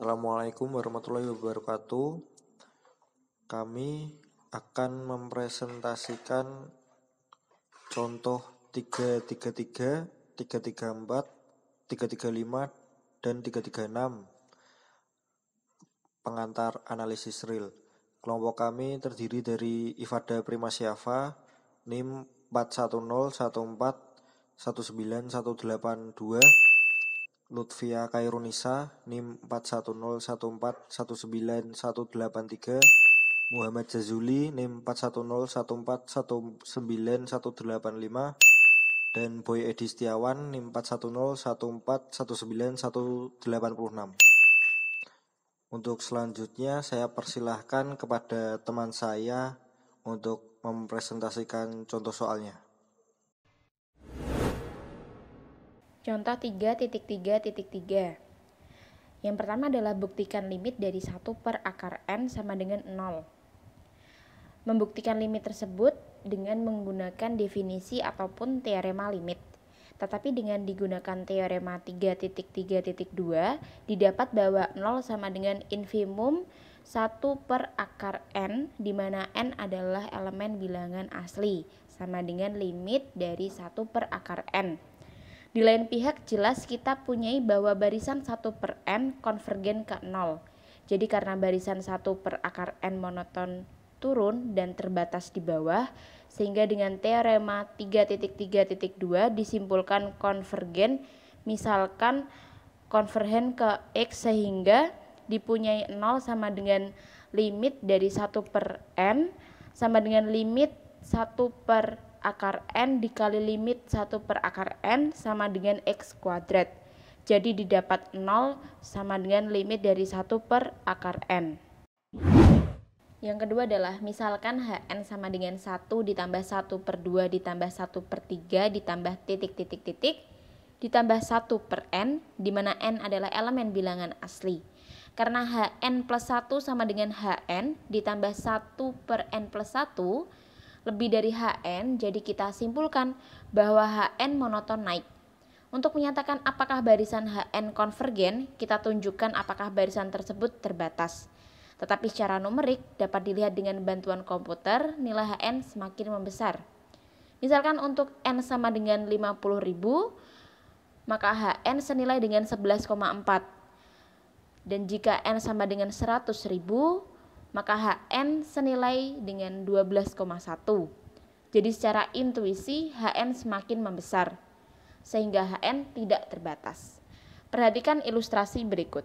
Assalamualaikum warahmatullahi wabarakatuh. Kami akan mempresentasikan contoh 333, 334, 335, dan 336 pengantar analisis real. Kelompok kami terdiri dari Ifada Primasyafa, NIM 41014198182, Lutfia Kairunisa, NIM 41014198183, Muhammad Jazuli, NIM 41014198185, dan Boy Edi Setiawan, NIM 41014198186. Untuk selanjutnya saya persilahkan kepada teman saya untuk mempresentasikan contoh soalnya. Contoh 3.3.3. Yang pertama adalah buktikan limit dari 1 per akar N sama dengan 0. Membuktikan limit tersebut dengan menggunakan definisi ataupun teorema limit. Tetapi dengan digunakan teorema 3.3.2 didapat bahwa 0 sama dengan infimum 1 per akar N, di mana N adalah elemen bilangan asli, sama dengan limit dari 1 per akar N. Di lain pihak jelas kita punyai bahwa barisan 1 per N konvergen ke 0. Jadi karena barisan 1 per akar N monoton turun dan terbatas di bawah, sehingga dengan teorema 3.3.2 disimpulkan konvergen, misalkan konvergen ke X, sehingga dipunyai 0 sama dengan limit dari 1 per N sama dengan limit 1 per akar N dikali limit 1 per akar N sama dengan X kuadrat. Jadi didapat 0 sama dengan limit dari 1 per akar N. Yang kedua adalah misalkan Hn sama dengan 1 ditambah 1 per 2 ditambah 1 per 3 ditambah titik ditambah 1 per N, di mana N adalah elemen bilangan asli. Karena Hn plus 1 sama dengan Hn ditambah 1 per N plus 1 lebih dari Hn, jadi kita simpulkan bahwa Hn monoton naik. Untuk menyatakan apakah barisan Hn konvergen, kita tunjukkan apakah barisan tersebut terbatas. Tetapi secara numerik dapat dilihat dengan bantuan komputer, nilai Hn semakin membesar. Misalkan untuk N sama dengan 50.000, maka Hn senilai dengan 11,4. Dan jika N sama dengan 100.000, maka Hn senilai dengan 12,1. Jadi secara intuisi Hn semakin membesar, sehingga Hn tidak terbatas. Perhatikan ilustrasi berikut.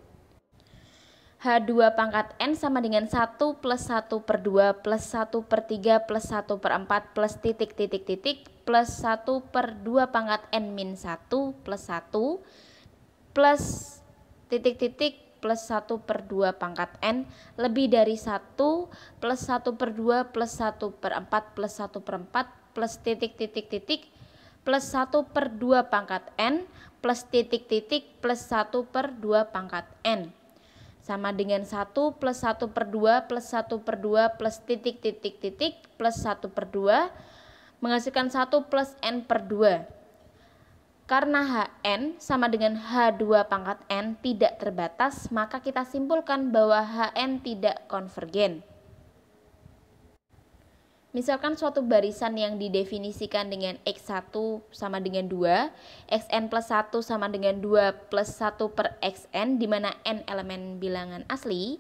H2 pangkat N sama dengan 1 plus 1 per 2 plus 1 per 3 plus 1 per 4 plus titik plus 1 per 2 pangkat N min 1 plus 1 plus titik plus 1 per 2 pangkat N lebih dari 1 plus 1 per 2 plus 1 per 4 plus 1 per 4 plus titik plus 1 per 2 pangkat N plus titik plus 1 per 2 pangkat N sama dengan 1 plus 1 per 2 plus 1 per 2 plus titik plus 1 per 2 menghasilkan 1 plus N per 2. Karena Hn sama dengan H2 pangkat N tidak terbatas, maka kita simpulkan bahwa Hn tidak konvergen. Misalkan suatu barisan yang didefinisikan dengan X1 sama dengan 2, Xn plus 1 sama dengan 2 plus 1 per Xn, di mana N elemen bilangan asli.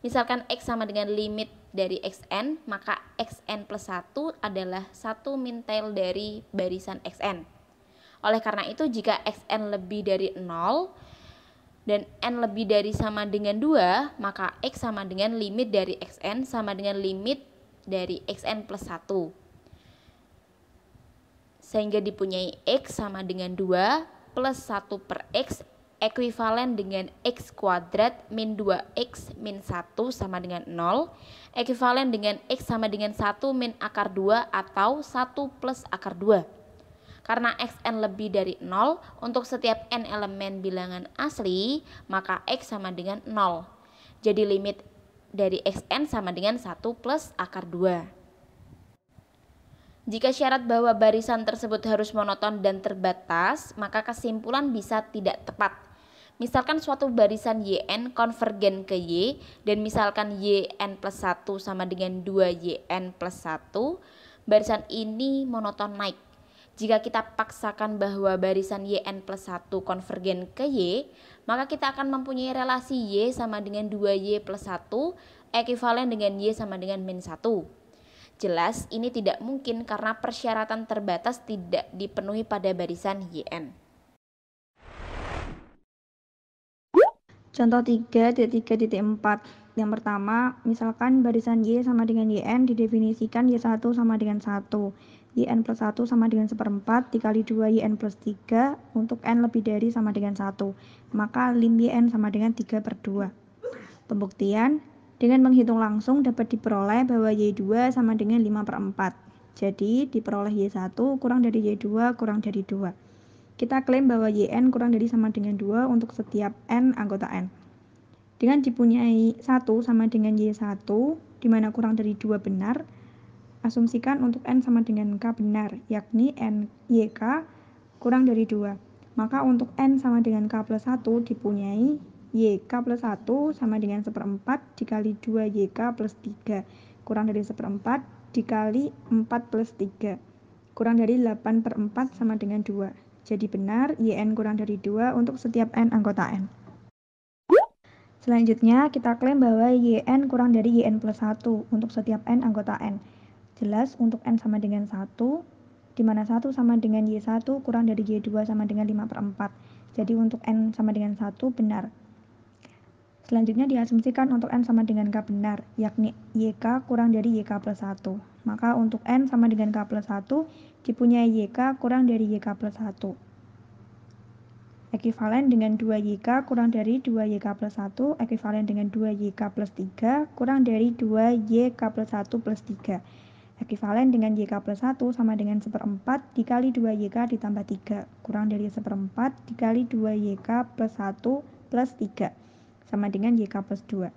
Misalkan X sama dengan limit dari Xn, maka Xn plus 1 adalah 1 mintail dari barisan Xn. Oleh karena itu jika Xn lebih dari 0 dan N lebih dari sama dengan 2, maka X sama dengan limit dari Xn sama dengan limit dari Xn plus 1. Sehingga dipunyai X sama dengan 2 plus 1 per X ekuivalen dengan X kuadrat min 2X min 1 sama dengan 0, ekuivalen dengan X sama dengan 1 min akar 2 atau 1 plus akar 2. Karena Xn lebih dari 0, untuk setiap N elemen bilangan asli, maka X sama dengan 0. Jadi limit dari Xn sama dengan 1 plus akar 2. Jika syarat bahwa barisan tersebut harus monoton dan terbatas, maka kesimpulan bisa tidak tepat. Misalkan suatu barisan YN konvergen ke Y, dan misalkan YN plus 1 sama dengan 2YN plus 1, barisan ini monoton naik. Jika kita paksakan bahwa barisan YN plus 1 konvergen ke Y, maka kita akan mempunyai relasi Y sama dengan 2Y plus 1, ekivalen dengan Y sama dengan min 1. Jelas ini tidak mungkin karena persyaratan terbatas tidak dipenuhi pada barisan YN. Contoh 3.3.4. Yang pertama, misalkan barisan Y sama dengan YN didefinisikan Y1 sama dengan 1. YN plus 1 sama dengan 1/4 dikali 2 YN plus 3 untuk N lebih dari sama dengan 1. Maka lim YN sama dengan 3/2. Pembuktian, dengan menghitung langsung dapat diperoleh bahwa Y2 sama dengan 5/4. Jadi, diperoleh Y1 kurang dari Y2 kurang dari 2. Kita klaim bahwa YN kurang dari sama dengan 2 untuk setiap N anggota N. Dengan dipunyai 1 sama dengan Y1, di mana kurang dari 2 benar, asumsikan untuk N sama dengan K benar, yakni YK kurang dari 2. Maka untuk N sama dengan K plus 1 dipunyai YK plus 1 sama dengan 1/4 dikali 2 YK plus 3, kurang dari 1/4 dikali 4 plus 3, kurang dari 8/4 sama dengan 2. Jadi benar, YN kurang dari 2 untuk setiap N anggota N. Selanjutnya, kita klaim bahwa YN kurang dari YN plus 1 untuk setiap N anggota N. Jelas, untuk N sama dengan 1, di mana 1 sama dengan Y1 kurang dari Y2 sama dengan 5/4. Jadi untuk N sama dengan 1 benar. Selanjutnya diasumsikan untuk N sama dengan K benar, yakni YK kurang dari YK plus 1. Maka untuk N sama dengan K plus 1 dipunyai YK kurang dari YK plus 1. Ekivalen dengan 2YK kurang dari 2YK plus 1, ekivalen dengan 2YK plus 3 kurang dari 2YK plus 1 plus 3. Ekivalen dengan YK plus 1 sama dengan 1/4 dikali 2YK ditambah 3, kurang dari 1/4 dikali 2YK plus 1 plus 3, sama dengan YK plus 2.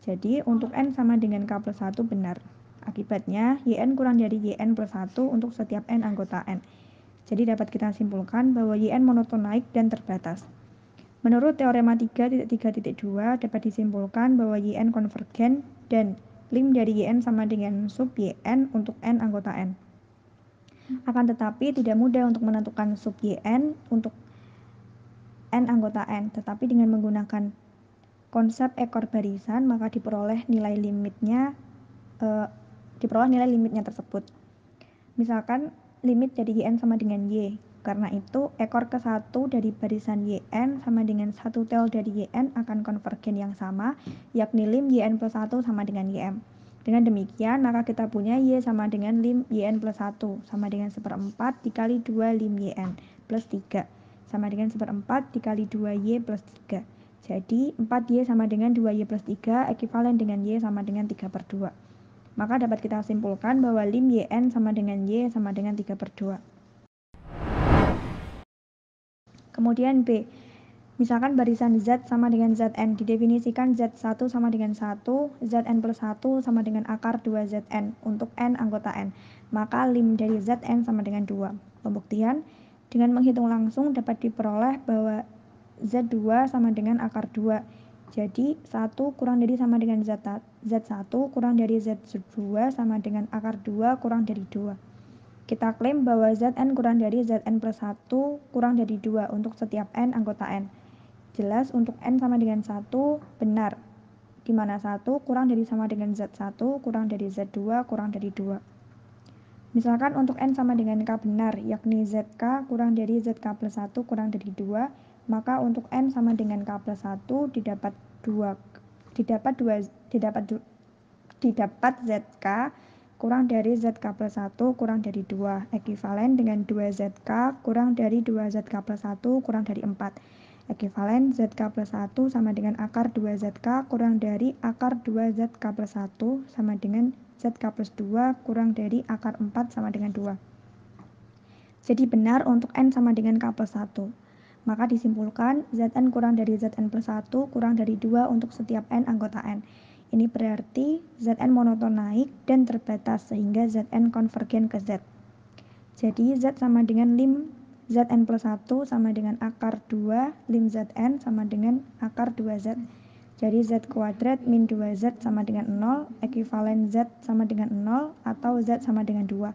Jadi untuk N sama dengan K plus 1 benar. Akibatnya YN kurang dari YN plus 1 untuk setiap N anggota N. Jadi dapat kita simpulkan bahwa YN monoton naik dan terbatas. Menurut teorema 3.3.2 dapat disimpulkan bahwa YN konvergen dan lim dari YN sama dengan sub YN untuk N anggota N. Akan tetapi tidak mudah untuk menentukan sub YN untuk N anggota N, tetapi dengan menggunakan konsep ekor barisan maka diperoleh nilai limitnya tersebut. Misalkan limit dari YN sama dengan Y. Karena itu, ekor ke-1 dari barisan YN sama dengan 1 tel dari YN akan konvergen yang sama, yakni lim YN plus 1 sama dengan YM. Dengan demikian, maka kita punya Y sama dengan lim YN plus 1 sama dengan 1/4 dikali 2 lim YN plus 3 sama dengan 1/4 dikali 2Y plus 3. Jadi, 4Y sama dengan 2Y plus 3 ekivalen dengan Y sama dengan 3/2. Maka dapat kita simpulkan bahwa lim YN sama dengan Y sama dengan 3/2. Kemudian B. Misalkan barisan Z sama dengan Zn, didefinisikan Z1 sama dengan 1, Zn plus 1 sama dengan akar 2Zn untuk N anggota N. Maka lim dari Zn sama dengan 2. Pembuktian, dengan menghitung langsung dapat diperoleh bahwa Z2 sama dengan akar 2. Jadi 1 kurang dari sama dengan Z1 kurang dari Z2 sama dengan akar 2 kurang dari 2. Kita klaim bahwa Zn kurang dari Zn plus 1 kurang dari 2 untuk setiap N anggota N. Jelas untuk N sama dengan 1 benar, di mana 1 kurang dari sama dengan Z1 kurang dari Z2 kurang dari 2. Misalkan untuk N sama dengan K benar, yakni ZK kurang dari ZK plus 1 kurang dari 2, maka untuk N sama dengan K plus 1 didapat ZK kurang dari ZK plus 1 kurang dari 2, ekivalen dengan 2ZK kurang dari 2ZK plus 1 kurang dari 4. Ekivalen ZK plus 1 sama dengan akar 2ZK kurang dari akar 2ZK plus 1 sama dengan ZK plus 2 kurang dari akar 4 sama dengan 2. Jadi benar untuk N sama dengan K plus 1. Maka disimpulkan Zn kurang dari Zn plus 1 kurang dari 2 untuk setiap N anggota N. Ini berarti Zn monoton naik dan terbatas sehingga Zn konvergen ke Z. Jadi Z sama dengan lim Zn plus 1 sama dengan akar 2 lim Zn sama dengan akar 2Z. Jadi Z kuadrat min 2Z sama dengan 0, ekuivalen Z sama dengan 0 atau Z sama dengan 2.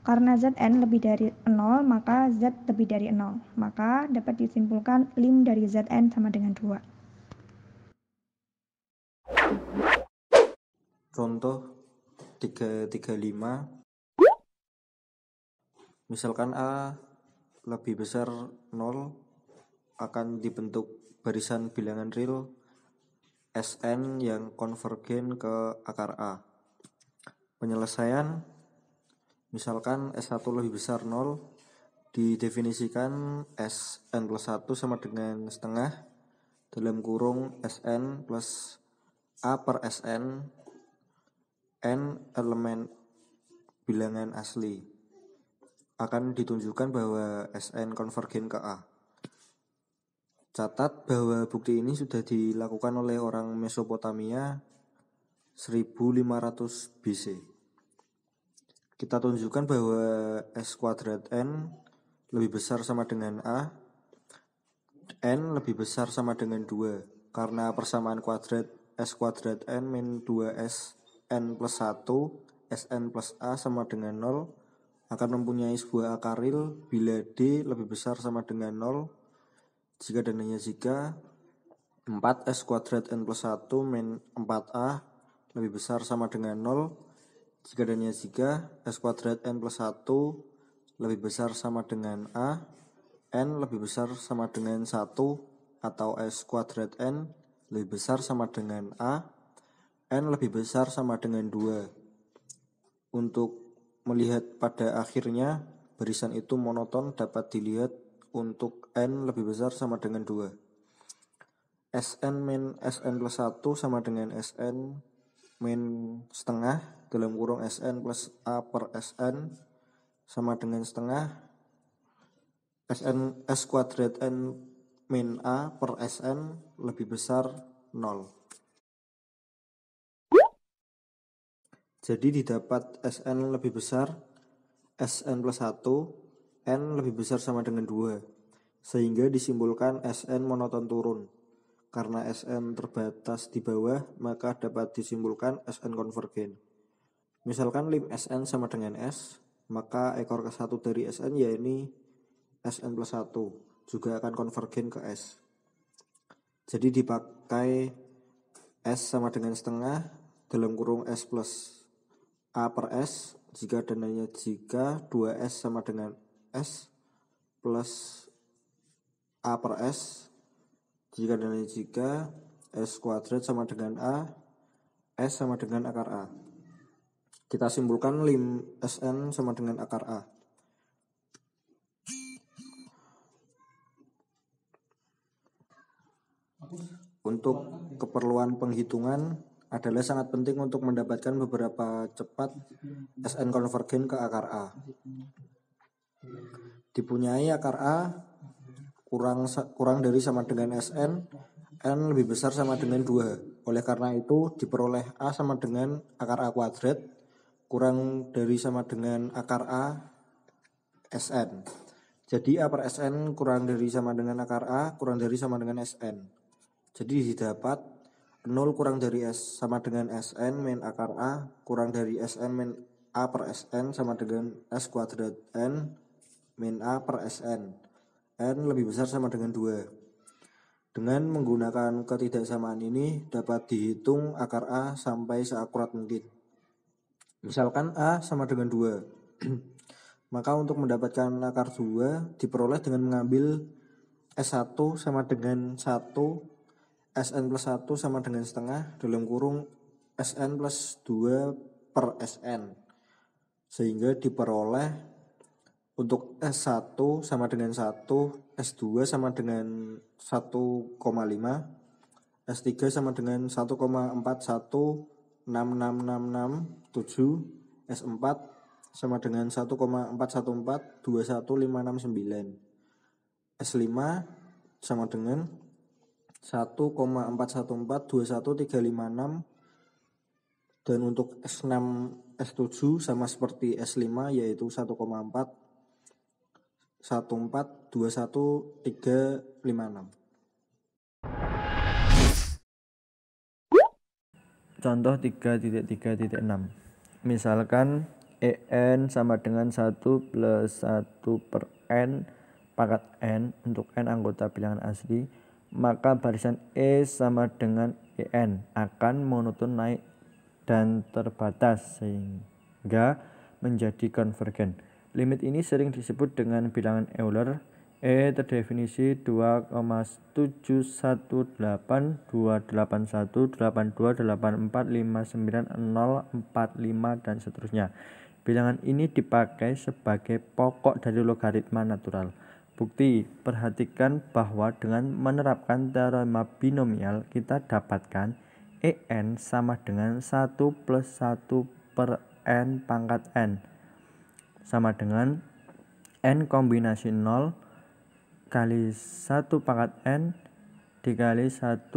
Karena Zn lebih dari 0, maka Z lebih dari 0. Maka dapat disimpulkan lim dari Zn sama dengan 2. Contoh 335. Misalkan A lebih besar 0, akan dibentuk barisan bilangan real Sn yang konvergen ke akar A. Penyelesaian, misalkan S1 lebih besar 0, didefinisikan Sn plus 1 sama dengan setengah dalam kurung Sn plus A per Sn n elemen bilangan asli. Akan ditunjukkan bahwa Sn konvergen ke A. Catat bahwa bukti ini sudah dilakukan oleh orang Mesopotamia 1500 BC. Kita tunjukkan bahwa S kuadrat N lebih besar sama dengan A, N lebih besar sama dengan 2, karena persamaan kuadrat S kuadrat N min 2S N plus 1 Sn plus A sama dengan 0 akan mempunyai sebuah akar real bila D lebih besar sama dengan 0 jika dan hanya jika 4S kuadrat N plus 1 min 4A lebih besar sama dengan 0 jika dan hanya jika S kuadrat N plus 1 lebih besar sama dengan A, N lebih besar sama dengan 1 atau S kuadrat N lebih besar sama dengan A, N lebih besar sama dengan 2. Untuk melihat pada akhirnya, barisan itu monoton dapat dilihat untuk N lebih besar sama dengan 2. Sn min Sn plus 1 sama dengan Sn min setengah dalam kurung Sn plus A per Sn sama dengan setengah Sn S kuadrat N min A per Sn lebih besar 0. Jadi didapat Sn lebih besar Sn plus 1, N lebih besar sama dengan 2, sehingga disimpulkan Sn monoton turun. Karena Sn terbatas di bawah, maka dapat disimpulkan Sn konvergen. Misalkan lim Sn sama dengan S, maka ekor ke-1 dari Sn yaitu Sn plus 1, juga akan konvergen ke S. Jadi dipakai S sama dengan setengah dalam kurung S plus A per S jika dan hanya jika 2S sama dengan S plus A per S jika dan hanya jika S kuadrat sama dengan A, S sama dengan akar A. Kita simpulkan lim Sn sama dengan akar A. Untuk keperluan penghitungan adalah sangat penting untuk mendapatkan beberapa cepat Sn konvergen ke akar A. Dipunyai akar A kurang dari sama dengan Sn, N lebih besar sama dengan 2. Oleh karena itu diperoleh A sama dengan akar A kuadrat kurang dari sama dengan akar A Sn. Jadi A per Sn kurang dari sama dengan akar A kurang dari sama dengan Sn. Jadi didapat 0 kurang dari S sama dengan Sn min akar A kurang dari Sn min A per Sn sama dengan S kuadrat N min A per Sn. N lebih besar sama dengan 2. Dengan menggunakan ketidaksamaan ini dapat dihitung akar A sampai seakurat mungkin. Misalkan A sama dengan 2. Maka untuk mendapatkan akar 2 diperoleh dengan mengambil S1 sama dengan 1, Sn plus 1 sama dengan setengah dalam kurung Sn plus 2 per Sn. Sehingga diperoleh untuk S1 sama dengan 1, S2 sama dengan 1,5, S3 sama dengan 1,41666667, S4 sama dengan 1,4142159, S5 sama dengan 1,4142136, dan untuk S6, S7 sama seperti S5 yaitu 1,4 1421 356. Contoh 3.3.6. Misalkan EN sama dengan 1 plus 1 per N pangkat N untuk N anggota bilangan asli, maka barisan E sama dengan EN akan monoton naik dan terbatas sehingga menjadi konvergen. Limit ini sering disebut dengan bilangan Euler. E terdefinisi 2,1718281845945 dan seterusnya. Bilangan ini dipakai sebagai pokok dari logaritma natural. Bukti, perhatikan bahwa dengan menerapkan teorema binomial kita dapatkan EN sama dengan 1 plus 1 per N pangkat N sama dengan N kombinasi 0 kali 1 pangkat N dikali 1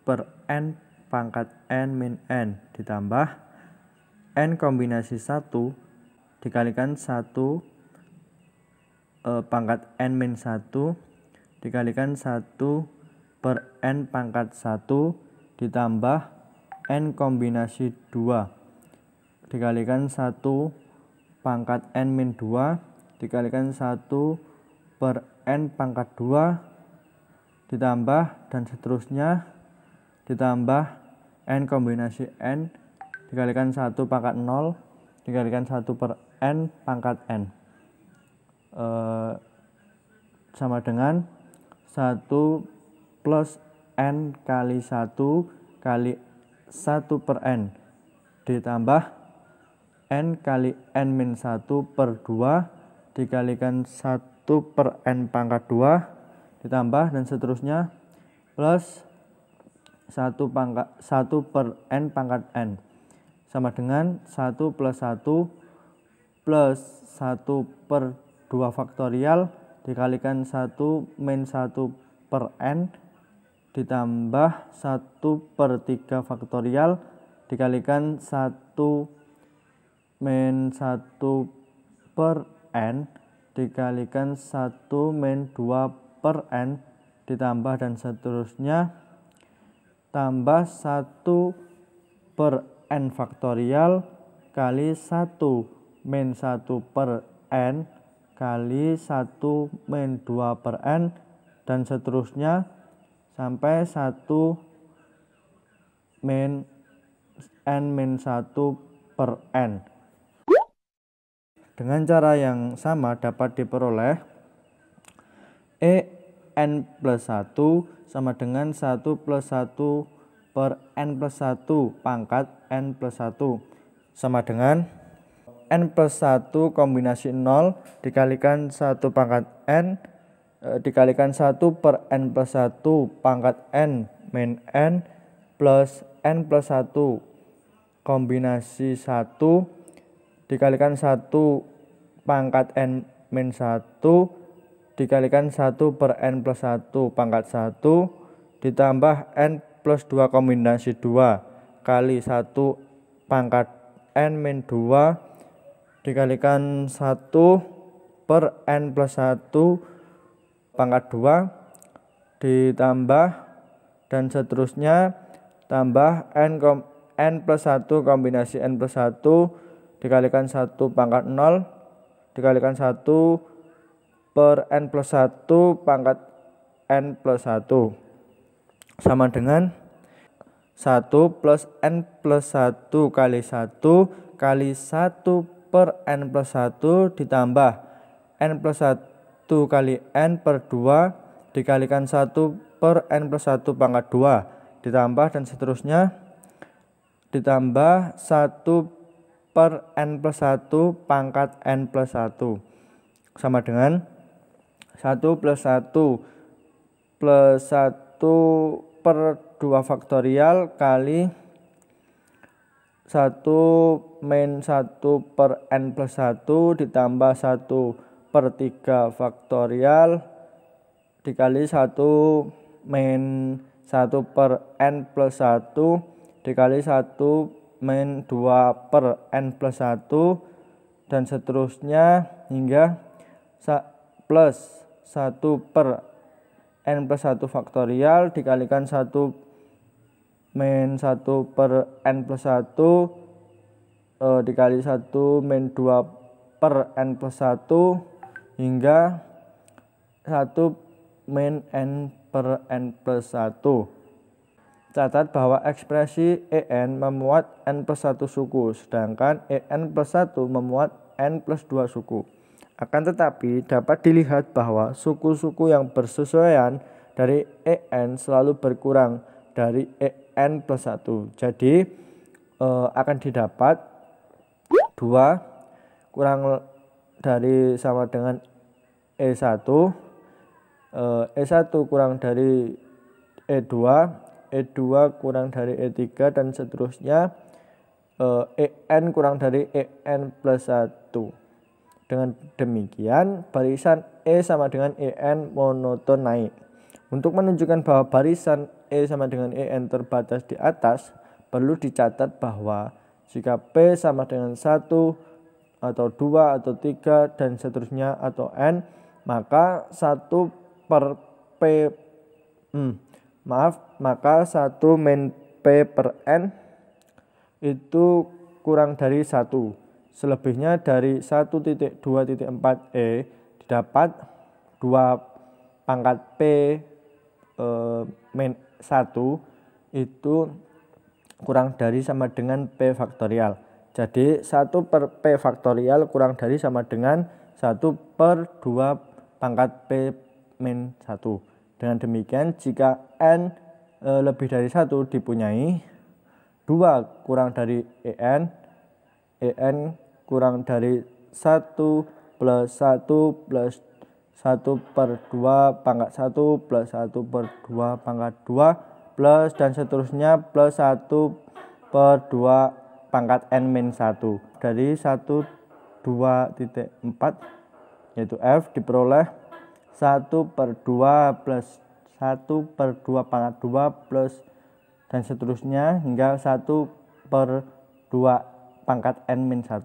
per N pangkat N min N ditambah N kombinasi 1 dikalikan 1 pangkat N min 1 dikalikan 1 per N pangkat 1 ditambah N kombinasi 2 dikalikan 1 pangkat N min 2 dikalikan 1 per N pangkat 2 ditambah dan seterusnya ditambah N kombinasi N dikalikan 1 pangkat 0 dikalikan 1 per N pangkat N sama dengan 1 plus N kali 1 kali 1 per N ditambah N kali N min 1 per 2 dikalikan 1 per N pangkat 2 ditambah dan seterusnya plus 1 per N pangkat N sama dengan 1 plus 1 plus 1 per 2 faktorial dikalikan 1 min 1 per N ditambah 1 per 3 faktorial dikalikan 1 min 1 per N dikalikan 1 min 2 per N ditambah dan seterusnya tambah 1 per N faktorial kali 1 min 1 per N kali 1 min 2 per N dan seterusnya sampai 1 min N min 1 per N. Dengan cara yang sama dapat diperoleh EN plus 1 sama dengan 1 plus 1 per N plus 1 pangkat N plus 1 sama dengan N plus 1 kombinasi 0 dikalikan 1 pangkat N dikalikan 1 per N plus 1 pangkat N min N plus N plus 1 kombinasi 1 dikalikan 1 pangkat N min 1 dikalikan 1 per N plus 1 pangkat 1 ditambah N plus 2 kombinasi 2 kali 1 pangkat N min 2 dikalikan 1 per N plus 1 pangkat 2 ditambah dan seterusnya tambah N plus 1 kombinasi N plus 1 dikalikan 1 pangkat 0 dikalikan 1 per N plus 1 pangkat N plus 1 sama dengan 1 plus N plus 1 kali 1 kali 1 per N plus 1 ditambah N plus 1 kali N per 2 dikalikan 1 per N plus 1 pangkat 2 ditambah dan seterusnya ditambah 1 per N plus 1 pangkat N plus 1 sama dengan 1 plus 1 plus 1 per 2 faktorial kali 1 min 1 per N plus 1 ditambah 1 per 3 faktorial dikali 1 min 1 per N plus 1 dikali 1 min 2 per N plus 1 dan seterusnya hingga plus 1 per n plus 1 faktorial dikalikan 1 min 1 per n plus 1 dikali 1 min 2 per n plus 1 hingga 1 min n per n plus 1. Catat bahwa ekspresi en memuat n plus 1 suku, sedangkan en plus 1 memuat n plus 2 suku. Akan tetapi dapat dilihat bahwa suku-suku yang bersesuaian dari en selalu berkurang dari en plus 1. Jadi akan didapat 2 kurang dari sama dengan E1, E1 kurang dari E2, E2 kurang dari E3 dan seterusnya, En kurang dari En plus 1. Dengan demikian barisan E sama dengan En monoton naik. Untuk menunjukkan bahwa barisan E sama dengan En terbatas di atas, perlu dicatat bahwa jika P sama dengan 1 atau 2 atau 3 dan seterusnya atau N, maka 1 per P maka 1 min P per N itu kurang dari 1. Selebihnya dari 1.2.4 E didapat 2 pangkat P min 1 itu kurang dari sama dengan P faktorial. Jadi 1 per P faktorial kurang dari sama dengan 1 per 2 pangkat P min 1. Dengan demikian jika N lebih dari 1 dipunyai 2 kurang dari En kurang dari 1 plus 1 plus 1 per 2 pangkat 1 plus 1 per 2 pangkat 2 plus dan seterusnya plus 1 per 2 pangkat n min 1. Dari 1, 2.4 yaitu F diperoleh 1 per 2 plus 1 per 2 pangkat 2 plus dan seterusnya hingga 1 per 2 pangkat n min 1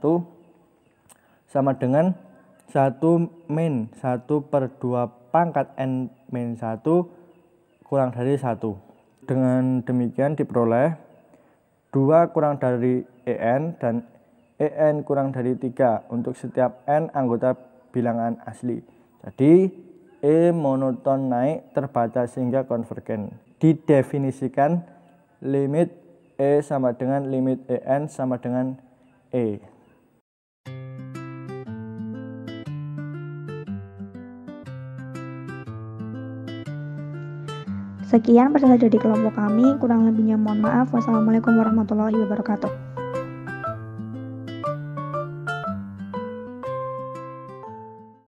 sama dengan 1 min 1 per 2 pangkat n min 1 kurang dari 1. Dengan demikian diperoleh 2 kurang dari En dan En kurang dari 3 untuk setiap n anggota bilangan asli. Jadi E monoton naik terbatas sehingga konvergen. Didefinisikan limit E sama dengan limit En sama dengan E. Sekian presentasi dari kelompok kami, kurang lebihnya mohon maaf. Wassalamualaikum warahmatullahi wabarakatuh.